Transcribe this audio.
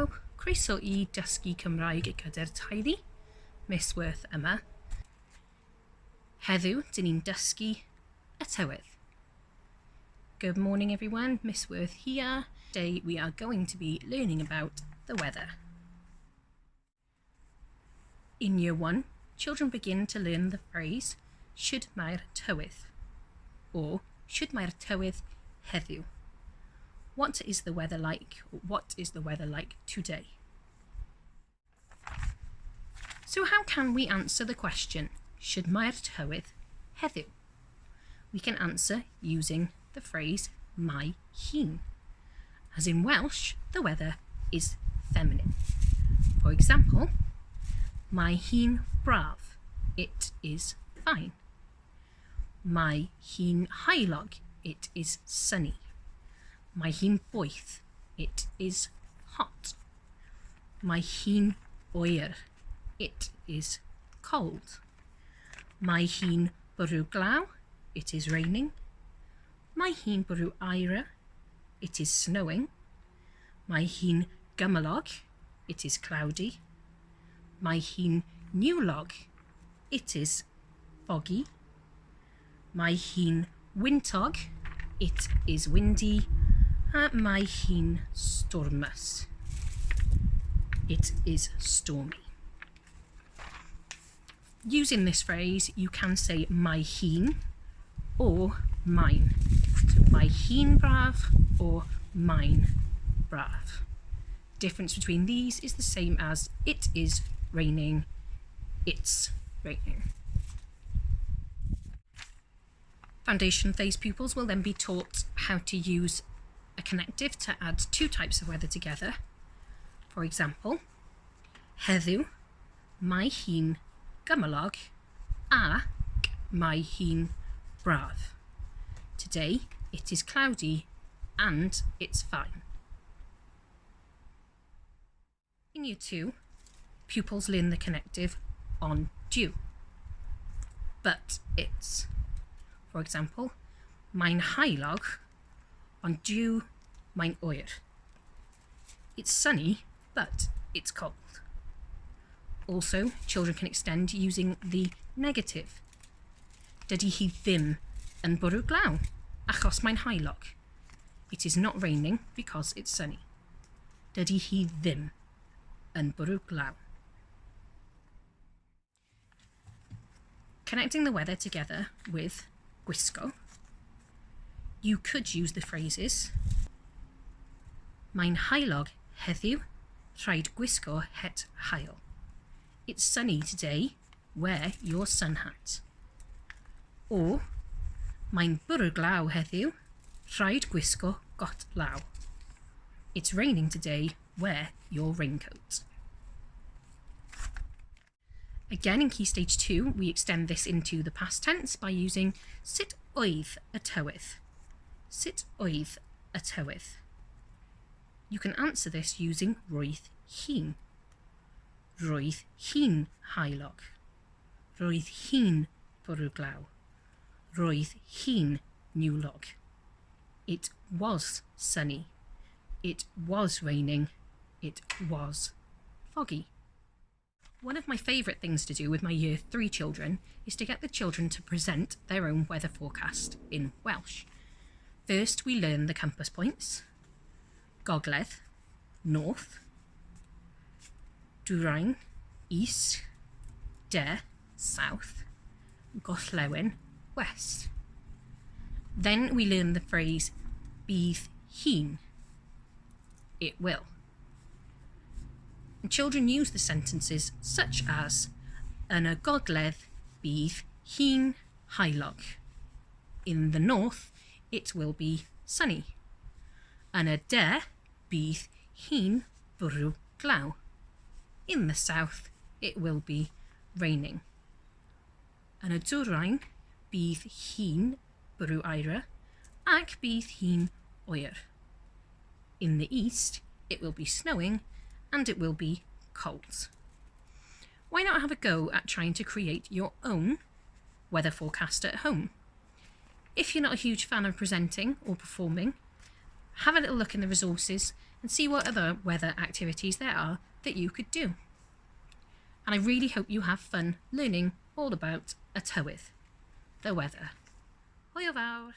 Helo, croeso I Dysgu Cymraeg gyda'r Teulu, misworth yma. Heddiw, dyn ni'n dysgu y Tywydd. Good morning everyone, Miss Worth here. Today we are going to be learning about the weather. In year 1, children begin to learn the phrase should mae'r tywydd or should mae'r tywydd heddiw. What is the weather like? Or what is the weather like today? So how can we answer the question, should mae'r tywydd heddiw? We can answer using the phrase mae hun. As in Welsh, the weather is feminine. For example, mae hi'n braf. It is fine. Mae hi'n haelog. It is sunny. Mae hi'n boeth. It is hot. Mae hi'n oer. It is cold. Mae hi'n bwrw glaw. It is raining. Mae hi'n bwrw aira. It is snowing. Mae hi'n gymylog. It is cloudy. Mae hi'n niwlog. It is foggy. Mae hi'n wyntog. It is windy. A mae hi'n stormous. It is stormy. Using this phrase, you can say mae hi'n or mine. So mae hi'n braf or mine braf. Difference between these is the same as it is raining, it's raining. Foundation phase pupils will then be taught how to use a connective to add two types of weather together. For example, heddiw, mae hi'n gymylog ac mae hi'n braf. Today, it is cloudy and it's fine. In year 2, pupils learn the connective on due, but it's. For example, mae'n haelog, ond due mae'n oer. It's sunny, but it's cold. Also, children can extend using the negative. Dydy hi ddim yn bwrw glaw, achos mae'n haelog. It is not raining because it's sunny. Dydy hi ddim yn bwrw glaw. Connecting the weather together with gwisgo, you could use the phrases mae'n haelog heddiw, rhaid gwisgo het hael. It's sunny today, wear your sun hat. Or mae'n bwrw glaw heddiw, rhaid gwisgo got law. It's raining today, wear your raincoat. Again, in Key Stage 2, we extend this into the past tense by using sut oedd y tywydd? Sut oedd y tywydd? You can answer this using roedd hi'n. Roedd hi'n haelog. Roedd hi'n bwrw glaw. Roedd hi'n niwlog. It was sunny. It was raining. It was foggy. One of my favourite things to do with my year 3 children is to get the children to present their own weather forecast in Welsh. First, we learn the compass points. Gogledd, north. Dwyrain, east. De, south. Gorllewin, west. Then we learn the phrase bydd hi'n. It will. And children use the sentences such as yn y gogledd bydd hi'n haelog. In the north, it will be sunny. Yn y de, bydd hi'n bwrw glaw. In the south, it will be raining. Yn y dwyrain, bydd hi'n bwrw aira ac bydd hi'n oer. In the east, it will be snowing and it will be cold. Why not have a go at trying to create your own weather forecast at home? If you're not a huge fan of presenting or performing, have a little look in the resources and see what other weather activities there are that you could do. And I really hope you have fun learning all about y tywydd, the weather. Hwyl fawr!